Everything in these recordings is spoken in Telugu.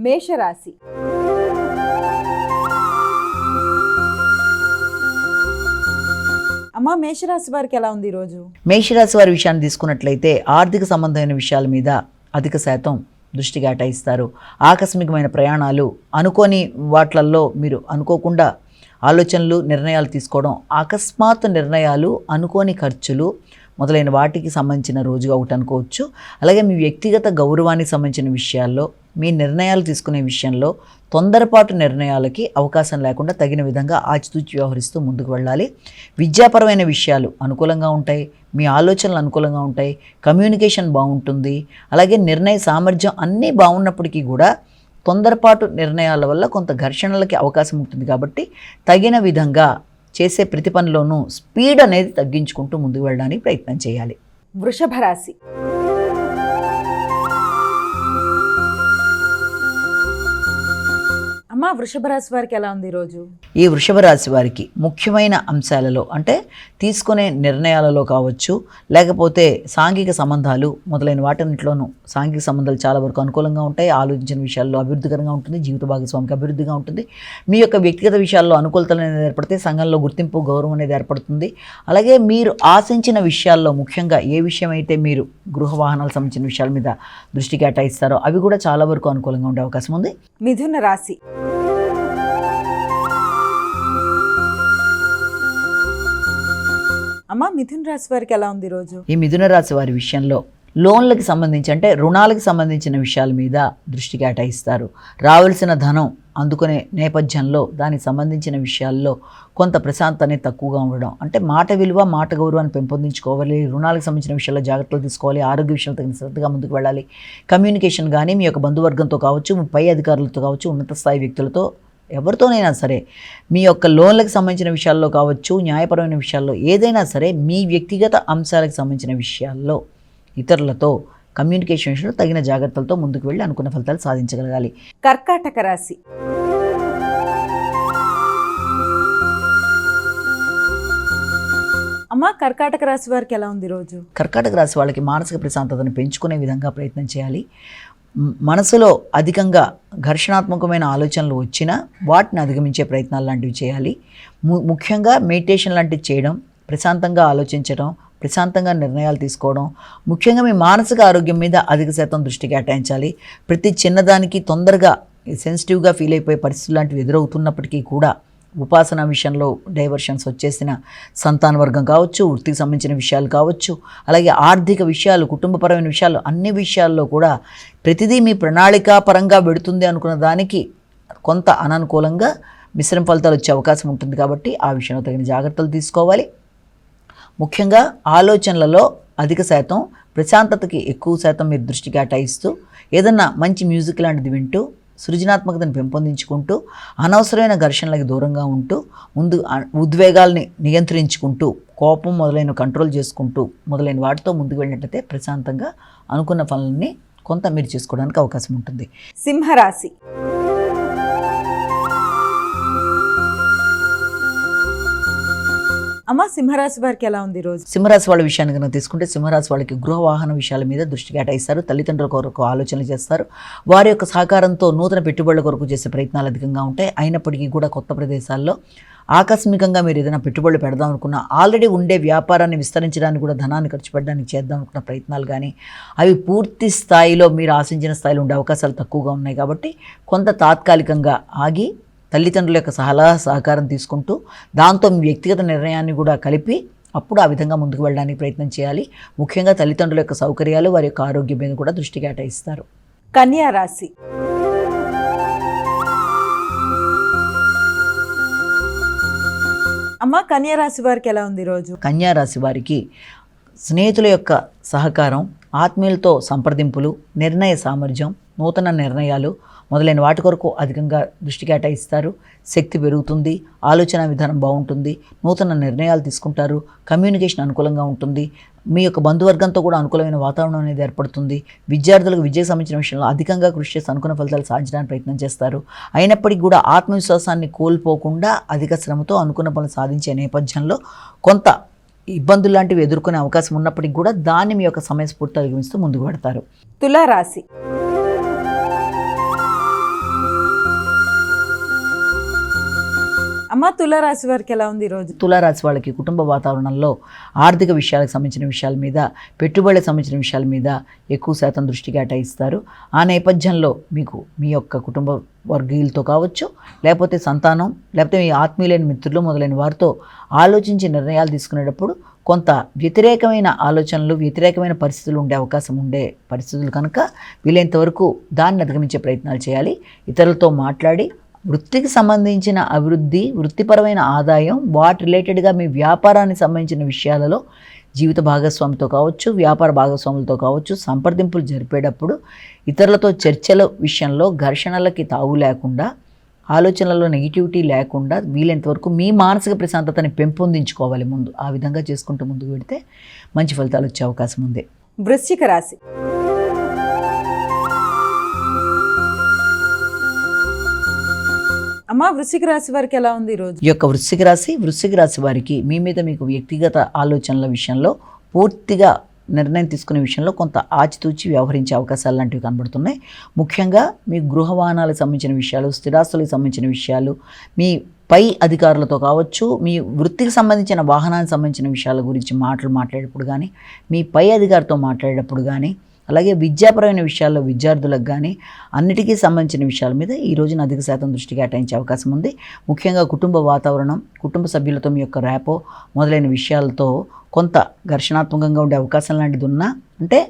మేషరాశి. అమ్మా, మేషరాశి వారికి ఎలా ఉంది ఈరోజు? మేషరాశి వారి విషయాన్ని తీసుకున్నట్లయితే ఆర్థిక సంబంధమైన విషయాల మీద అధిక శాతం దృష్టి కేటాయిస్తారు. ఆకస్మికమైన ప్రయాణాలు, అనుకోని వాట్లల్లో మీరు అనుకోకుండా ఆలోచనలు, నిర్ణయాలు తీసుకోవడం, అకస్మాత్తు నిర్ణయాలు, అనుకోని ఖర్చులు మొదలైన వాటికి సంబంధించిన రోజుగా ఒకటి అనుకోవచ్చు. అలాగే మీ వ్యక్తిగత గౌరవానికి సంబంధించిన విషయాల్లో, మీ నిర్ణయాలు తీసుకునే విషయంలో తొందరపాటు నిర్ణయాలకి అవకాశం లేకుండా తగిన విధంగా ఆచితూచి వ్యవహరిస్తూ ముందుకు వెళ్ళాలి. విద్యాపరమైన విషయాలు అనుకూలంగా ఉంటాయి, మీ ఆలోచనలు అనుకూలంగా ఉంటాయి, కమ్యూనికేషన్ బాగుంటుంది. అలాగే నిర్ణయ సామర్థ్యం అన్నీ బాగున్నప్పటికీ కూడా తొందరపాటు నిర్ణయాల వల్ల కొంత ఘర్షణలకి అవకాశం ఉంటుంది. కాబట్టి తగిన విధంగా చేసే ప్రతి పనిలోనూ స్పీడ్ అనేది తగ్గించుకుంటూ ముందుకు వెళ్ళడానికి ప్రయత్నం చేయాలి. వృషభ రాశి. అమ్మా, వృషభ రాశి వారికి ఎలా ఉంది ఈరోజు? ఈ వృషభ రాశి వారికి ముఖ్యమైన అంశాలలో, అంటే తీసుకునే నిర్ణయాలలో కావచ్చు, లేకపోతే సాంఘిక సంబంధాలు మొదలైన వాటిన్నింటిలోనూ సాంఘిక సంబంధాలు చాలా వరకు అనుకూలంగా ఉంటాయి. ఆలోచించిన విషయాల్లో అభివృద్ధికరంగా ఉంటుంది, జీవిత భాగస్వామికి అభివృద్ధిగా ఉంటుంది. మీ యొక్క వ్యక్తిగత విషయాల్లో అనుకూలతలు అనేది ఏర్పడితే సంఘంలో గుర్తింపు, గౌరవం అనేది ఏర్పడుతుంది. అలాగే మీరు ఆశించిన విషయాల్లో, ముఖ్యంగా ఏ విషయం అయితే మీరు గృహ వాహనాలకు సంబంధించిన విషయాల మీద దృష్టి కేటాయిస్తారో అవి కూడా చాలా వరకు అనుకూలంగా ఉండే అవకాశం ఉంది. మిథున రాశి. అమ్మా, మిథున రాశి వారికి ఎలా ఉంది ఈరోజు? ఈ మిథున రాశి వారి విషయంలో లోన్లకు సంబంధించి, అంటే రుణాలకు సంబంధించిన విషయాల మీద దృష్టి కేటాయిస్తారు. రావాల్సిన ధనం అందుకునే నేపథ్యంలో దానికి సంబంధించిన విషయాల్లో కొంత ప్రశాంతత అనేది తక్కువగా ఉండడం, అంటే మాట విలువ, మాట గౌరవాన్ని పెంపొందించుకోవాలి. రుణాలకు సంబంధించిన విషయాల్లో జాగ్రత్తలు తీసుకోవాలి. ఆరోగ్య విషయాలు తగిన శ్రద్ధగా ముందుకు వెళ్ళాలి. కమ్యూనికేషన్ కానీ మీ యొక్క బంధువర్గంతో కావచ్చు, మీ పై అధికారులతో కావచ్చు, ఉన్నత స్థాయి వ్యక్తులతో ఎవరితోనైనా సరే, మీ యొక్క లోన్లకు సంబంధించిన విషయాల్లో కావచ్చు, న్యాయపరమైన విషయాల్లో ఏదైనా సరే, మీ వ్యక్తిగత అంశాలకు సంబంధించిన విషయాల్లో ఇతరులతో కమ్యూనికేషన్ విషయంలో తగిన జాగ్రత్తలతో ముందుకు వెళ్ళి అనుకున్న ఫలితాలు సాధించగలగాలి. కర్కాటక రాశి. అమ్మా, కర్కాటక రాశి వారికి ఎలా ఉంది ఈరోజు? కర్కాటక రాశి వాళ్ళకి మానసిక ప్రశాంతతను పెంచుకునే విధంగా ప్రయత్నం చేయాలి. మనసులో అధికంగా ఘర్షణాత్మకమైన ఆలోచనలు వచ్చినా వాటిని అధిగమించే ప్రయత్నాలు లాంటివి చేయాలి. ముఖ్యంగా మెడిటేషన్ లాంటివి చేయడం, ప్రశాంతంగా ఆలోచించడం, ప్రశాంతంగా నిర్ణయాలు తీసుకోవడం, ముఖ్యంగా మీ మానసిక ఆరోగ్యం మీద అధిక శాతం దృష్టి కేటాయించాలి. ప్రతి చిన్నదానికి తొందరగా సెన్సిటివ్గా ఫీల్ అయిపోయే పరిస్థితులు లాంటివి ఎదురవుతున్నప్పటికీ కూడా ఉపాసన విషయంలో డైవర్షన్స్ వచ్చేసిన సంతాన వర్గం కావచ్చు, వృత్తికి సంబంధించిన విషయాలు కావచ్చు, అలాగే ఆర్థిక విషయాలు, కుటుంబపరమైన విషయాలు, అన్ని విషయాల్లో కూడా ప్రతిదీ మీ ప్రణాళికాపరంగా పెడుతుంది అనుకున్న దానికి కొంత అననుకూలంగా మిశ్రమ ఫలితాలు వచ్చే అవకాశం ఉంటుంది. కాబట్టి ఆ విషయంలో తగిన జాగ్రత్తలు తీసుకోవాలి. ముఖ్యంగా ఆలోచనలలో అధిక శాతం, ప్రశాంతతకి ఎక్కువ శాతం మీరు దృష్టి కేటాయిస్తూ ఏదన్నా మంచి మ్యూజిక్ లాంటిది వింటూ సృజనాత్మకతను పెంపొందించుకుంటూ అనవసరమైన ఘర్షణలకు దూరంగా ఉంటూ ముందు ఉద్వేగాల్ని నియంత్రించుకుంటూ కోపం మొదలైన కంట్రోల్ చేసుకుంటూ మొదలైన వాటితో ముందుకు వెళ్ళినట్లయితే ప్రశాంతంగా అనుకున్న పనులని కొంత మీరు చేసుకోవడానికి అవకాశం ఉంటుంది. సింహరాశి. అమ్మ, సింహరాశి వారికి ఎలా ఉంది ఈరోజు? సింహరాశి వాళ్ళ విషయాన్ని కనుక తీసుకుంటే సింహరాశి వాళ్ళకి గృహ వాహన విషయాల మీద దృష్టి కేటాయిస్తారు. తల్లిదండ్రుల కొరకు ఆలోచనలు చేస్తారు. వారి యొక్క సహకారంతో నూతన పెట్టుబడుల కొరకు చేసే ప్రయత్నాలు అధికంగా ఉంటాయి. అయినప్పటికీ కూడా కొత్త ప్రదేశాల్లో ఆకస్మికంగా మీరు ఏదైనా పెట్టుబడులు పెడదాం అనుకున్నా, ఆల్రెడీ ఉండే వ్యాపారాన్ని విస్తరించడానికి కూడా ధనాన్ని ఖర్చు పెట్టడానికి చేద్దాం అనుకున్న ప్రయత్నాలు కానీ అవి పూర్తి స్థాయిలో మీరు ఆశించిన స్థాయిలో ఉండే అవకాశాలు తక్కువగా ఉన్నాయి. కాబట్టి కొంత తాత్కాలికంగా ఆగి తల్లిదండ్రుల యొక్క సహకారం తీసుకుంటూ దాంతో మీ వ్యక్తిగత నిర్ణయాన్ని కూడా కలిపి అప్పుడు ఆ విధంగా ముందుకు వెళ్ళడానికి ప్రయత్నం చేయాలి. ముఖ్యంగా తల్లిదండ్రుల యొక్క సౌకర్యాలు, వారి యొక్క ఆరోగ్యం మీద కూడా దృష్టి కేటాయిస్తారు. కన్యా రాశి. అమ్మ, కన్యా రాశి వారికి ఎలా ఉంది ఈరోజు? కన్యా రాశి వారికి స్నేహితుల యొక్క సహకారం, ఆత్మీయులతో సంప్రదింపులు, నిర్ణయ సామర్థ్యం, నూతన నిర్ణయాలు మొదలైన వాటి కొరకు అధికంగా దృష్టి కేటాయిస్తారు. శక్తి పెరుగుతుంది, ఆలోచన విధానం బాగుంటుంది, నూతన నిర్ణయాలు తీసుకుంటారు, కమ్యూనికేషన్ అనుకూలంగా ఉంటుంది. మీ యొక్క బంధువర్గంతో కూడా అనుకూలమైన వాతావరణం అనేది ఏర్పడుతుంది. విద్యార్థులకు విద్యకు సంబంధించిన విషయంలో అధికంగా కృషి చేసి అనుకున్న ఫలితాలు సాధించడానికి ప్రయత్నం చేస్తారు. అయినప్పటికీ కూడా ఆత్మవిశ్వాసాన్ని కోల్పోకుండా అధిక శ్రమతో అనుకున్న పనులు సాధించే నేపథ్యంలో కొంత ఇబ్బందులు లాంటివి ఎదుర్కొనే అవకాశం ఉన్నప్పటికీ కూడా దాన్ని మీ యొక్క సమయస్ఫూర్తి అధిగమిస్తూ ముందుకు పెడతారు. తులారాశి. అమ్మ తులారాశి వారికి ఎలా ఉంది ఈరోజు? తులారాశి వాళ్ళకి కుటుంబ వాతావరణంలో ఆర్థిక విషయాలకు సంబంధించిన విషయాల మీద, పెట్టుబడులకు సంబంధించిన విషయాల మీద ఎక్కువ శాతం దృష్టి కేటాయిస్తారు. ఆ నేపథ్యంలో మీకు మీ యొక్క కుటుంబ వర్గీయులతో కావచ్చు, లేకపోతే సంతానం, లేకపోతే మీ ఆత్మీయులైన మిత్రులు మొదలైన వారితో ఆలోచించి నిర్ణయాలు తీసుకునేటప్పుడు కొంత వ్యతిరేకమైన ఆలోచనలు, వ్యతిరేకమైన పరిస్థితులు ఉండే అవకాశం ఉండే పరిస్థితులు కనుక వీలైనంతవరకు దాన్ని అధిగమించే ప్రయత్నాలు చేయాలి. ఇతరులతో మాట్లాడి వృత్తికి సంబంధించిన అభివృద్ధి, వృత్తిపరమైన ఆదాయం, వాటి రిలేటెడ్గా మీ వ్యాపారానికి సంబంధించిన విషయాలలో జీవిత భాగస్వామితో కావచ్చు, వ్యాపార భాగస్వాములతో కావచ్చు సంప్రదింపులు జరిపేటప్పుడు ఇతరులతో చర్చల విషయంలో ఘర్షణలకి తావు లేకుండా, ఆలోచనలలో నెగిటివిటీ లేకుండా వీలైనంతవరకు మీ మానసిక ప్రశాంతతని పెంపొందించుకోవాలి ముందు. ఆ విధంగా చేసుకుంటూ ముందుకు వెళితే మంచి ఫలితాలు వచ్చే అవకాశం ఉంది. వృశ్చిక రాశి. అమ్మ వృశ్చిక రాశి వారికి ఎలా ఉంది ఈరోజు? ఈ యొక్క వృశ్చిక రాశి వారికి మీ మీద మీకు వ్యక్తిగత ఆలోచనల విషయంలో పూర్తిగా నిర్ణయం తీసుకునే విషయంలో కొంత ఆచితూచి వ్యవహరించే అవకాశాలు లాంటివి కనబడుతున్నాయి. ముఖ్యంగా మీ గృహ వాహనాలకు సంబంధించిన విషయాలు, స్థిరాస్తులకు సంబంధించిన విషయాలు, మీ పై అధికారులతో కావచ్చు, మీ వృత్తికి సంబంధించిన వాహనానికి సంబంధించిన విషయాల గురించి మాట్లాడేటప్పుడు కానీ, మీ పై అధికారితో మాట్లాడేటప్పుడు కానీ, అలాగే విద్యాపరమైన విషయాల్లో విద్యార్థులకు కానీ అన్నిటికీ సంబంధించిన విషయాల మీద ఈ రోజున అధిక శాతం దృష్టి కేటాయించే అవకాశం ఉంది. ముఖ్యంగా కుటుంబ వాతావరణం, కుటుంబ సభ్యులతో మీ యొక్క ర్యాపో మొదలైన విషయాలతో కొంత ఘర్షణాత్మకంగా ఉండే అవకాశం లాంటిది ఉన్నా, అంటే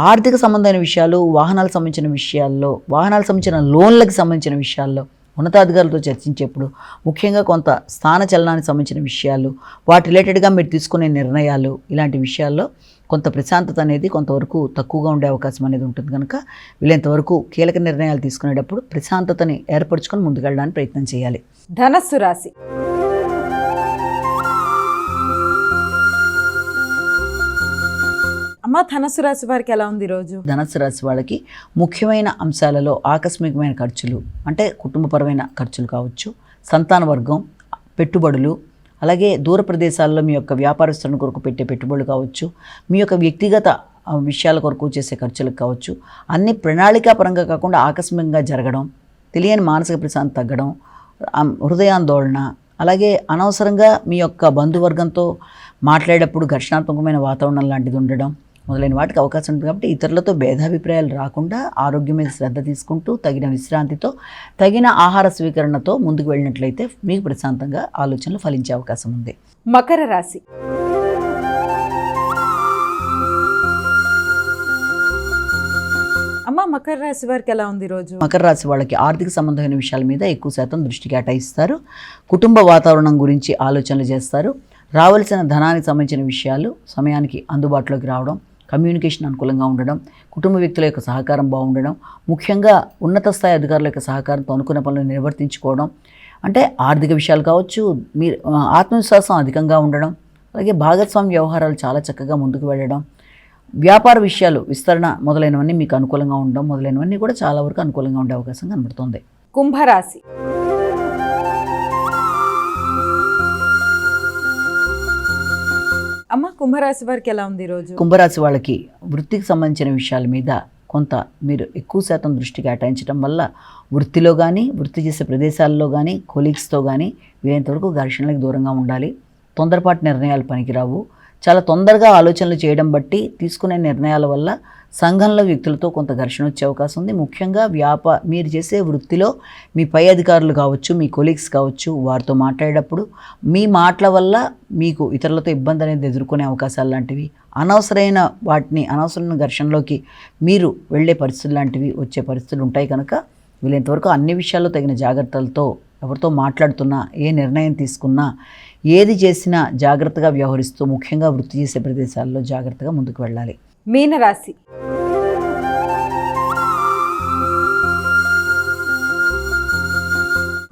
ఆర్థిక సంబంధమైన విషయాలు, వాహనాలకు సంబంధించిన విషయాల్లో, వాహనాలకు సంబంధించిన లోన్లకు సంబంధించిన విషయాల్లో ఉన్నతాధికారులతో చర్చించేప్పుడు, ముఖ్యంగా కొంత స్థాన చలనానికి సంబంధించిన విషయాలు, వాటి రిలేటెడ్గా మీరు తీసుకునే నిర్ణయాలు, ఇలాంటి విషయాల్లో కొంత ప్రశాంతత అనేది కొంతవరకు తక్కువగా ఉండే అవకాశం అనేది ఉంటుంది కనుక వీలైనంతవరకు కీలక నిర్ణయాలు తీసుకునేటప్పుడు ప్రశాంతతని ఏర్పరచుకొని ముందుకెళ్ళడానికి ప్రయత్నం చేయాలి. ధనస్సు రాశి. అమ్మ ధనస్సు రాశి వారికి ఎలా ఉంది ఈరోజు? ధనస్సు రాశి వాళ్ళకి ముఖ్యమైన అంశాలలో ఆకస్మికమైన ఖర్చులు, అంటే కుటుంబపరమైన ఖర్చులు కావచ్చు, సంతాన వర్గం, పెట్టుబడులు, అలాగే దూర ప్రదేశాల్లో మీ యొక్క వ్యాపార విస్తరణ కొరకు పెట్టే పెట్టుబడులు కావచ్చు, మీ యొక్క వ్యక్తిగత విషయాల కొరకు చేసే ఖర్చులకు కావచ్చు, అన్ని ప్రణాళికాపరంగా కాకుండా ఆకస్మికంగా జరగడం, తెలియని మానసిక ప్రశాంతత తగ్గడం, హృదయాందోళన, అలాగే అనవసరంగా మీ యొక్క బంధువర్గంతో మాట్లాడేటప్పుడు ఘర్షణాత్మకమైన వాతావరణం లాంటిది ఉండడం మొదలైన వాటికి అవకాశం ఉంటుంది. కాబట్టి ఇతరులతో భేదాభిప్రాయాలు రాకుండా ఆరోగ్యం మీద శ్రద్ధ తీసుకుంటూ తగిన విశ్రాంతితో, తగిన ఆహార స్వీకరణతో ముందుకు వెళ్ళినట్లయితే మీకు ప్రశాంతంగా ఆలోచనలు ఫలించే అవకాశం ఉంది. మకర రాశి. అమ్మ మకర రాశి వారికి ఎలా ఉంది ఈరోజు? మకర రాశి వాళ్ళకి ఆర్థిక సంబంధమైన విషయాల మీద ఎక్కువ శాతం దృష్టి కేటాయిస్తారు. కుటుంబ వాతావరణం గురించి ఆలోచనలు చేస్తారు. రావాల్సిన ధనానికి సంబంధించిన విషయాలు సమయానికి అందుబాటులోకి రావడం, కమ్యూనికేషన్ అనుకూలంగా ఉండడం, కుటుంబ వ్యక్తుల యొక్క సహకారం బాగుండడం, ముఖ్యంగా ఉన్నత స్థాయి అధికారుల యొక్క సహకారంతో అనుకున్న పనులు నిర్వర్తించుకోవడం, అంటే ఆర్థిక విషయాలు కావచ్చు, మీరు ఆత్మవిశ్వాసం అధికంగా ఉండడం, అలాగే భాగస్వామ్య వ్యవహారాలు చాలా చక్కగా ముందుకు వెళ్ళడం, వ్యాపార విషయాలు విస్తరణ మొదలైనవన్నీ మీకు అనుకూలంగా ఉండడం మొదలైనవన్నీ కూడా చాలా వరకు అనుకూలంగా ఉండే అవకాశం కనబడుతుంది. కుంభరాశి. అమ్మ కుంభరాశి వారికి ఎలా ఉంది ఈరోజు? కుంభరాశి వాళ్ళకి వృత్తికి సంబంధించిన విషయాల మీద కొంత మీరు ఎక్కువ శాతం దృష్టి కేటాయించడం వల్ల వృత్తిలో కానీ, వృత్తి చేసే ప్రదేశాల్లో కానీ, కొలీగ్స్తో కానీ వీలైనంతవరకు ఘర్షణలకు దూరంగా ఉండాలి. తొందరపాటు నిర్ణయాలు పనికిరావు. చాలా తొందరగా ఆలోచనలు చేయడం బట్టి తీసుకునే నిర్ణయాల వల్ల సంఘంలో వ్యక్తులతో కొంత ఘర్షణ వచ్చే అవకాశం ఉంది. ముఖ్యంగా మీరు చేసే వృత్తిలో మీ పై అధికారులు కావచ్చు, మీ కొలీగ్స్ కావచ్చు, వారితో మాట్లాడేటప్పుడు మీ మాటల వల్ల మీకు ఇతరులతో ఇబ్బంది అనేది ఎదుర్కొనే అవకాశాలు లాంటివి, అనవసరమైన ఘర్షణలోకి మీరు వెళ్ళే పరిస్థితులు లాంటివి వచ్చే పరిస్థితులు ఉంటాయి కనుక వీలైనంతవరకు అన్ని విషయాల్లో తగిన జాగ్రత్తలతో ఎవరితో మాట్లాడుతున్నా, ఏ నిర్ణయం తీసుకున్నా, ఏది చేసినా జాగ్రత్తగా వ్యవహరిస్తూ ముఖ్యంగా వృత్తి చేసే ప్రదేశాల్లో జాగ్రత్తగా ముందుకు వెళ్ళాలి. మీనరాశి.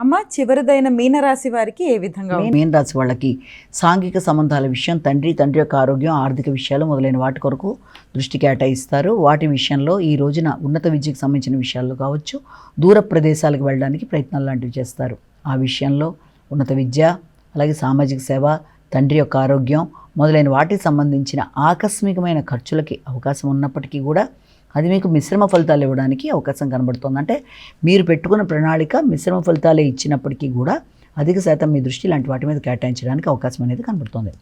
అమ్మ చివరిదైన మీనరాశి వారికి ఏ విధంగా? మీనరాశి వాళ్ళకి సాంఘిక సంబంధాల విషయం, తండ్రి యొక్క ఆరోగ్యం, ఆర్థిక విషయాలు మొదలైన వాటి కొరకు దృష్టి కేటాయిస్తారు. వాటి విషయంలో ఈ రోజున ఉన్నత విద్యకు సంబంధించిన విషయాల్లో కావచ్చు, దూర ప్రదేశాలకు వెళ్ళడానికి ప్రయత్నాలు లాంటివి చేస్తారు. ఆ విషయంలో ఉన్నత విద్య, అలాగే సామాజిక సేవ, తండ్రి యొక్క ఆరోగ్యం మొదలైన వాటికి సంబంధించిన ఆకస్మికమైన ఖర్చులకి అవకాశం ఉన్నప్పటికీ కూడా అది మీకు మిశ్రమ ఫలితాలు ఇవ్వడానికి అవకాశం కనబడుతుంది. అంటే మీరు పెట్టుకున్న ప్రణాళిక మిశ్రమ ఫలితాలే ఇచ్చినప్పటికీ కూడా అధిక శాతం మీ దృష్టి ఇలాంటి వాటి మీద కేటాయించడానికి అవకాశం అనేది కనబడుతుంది.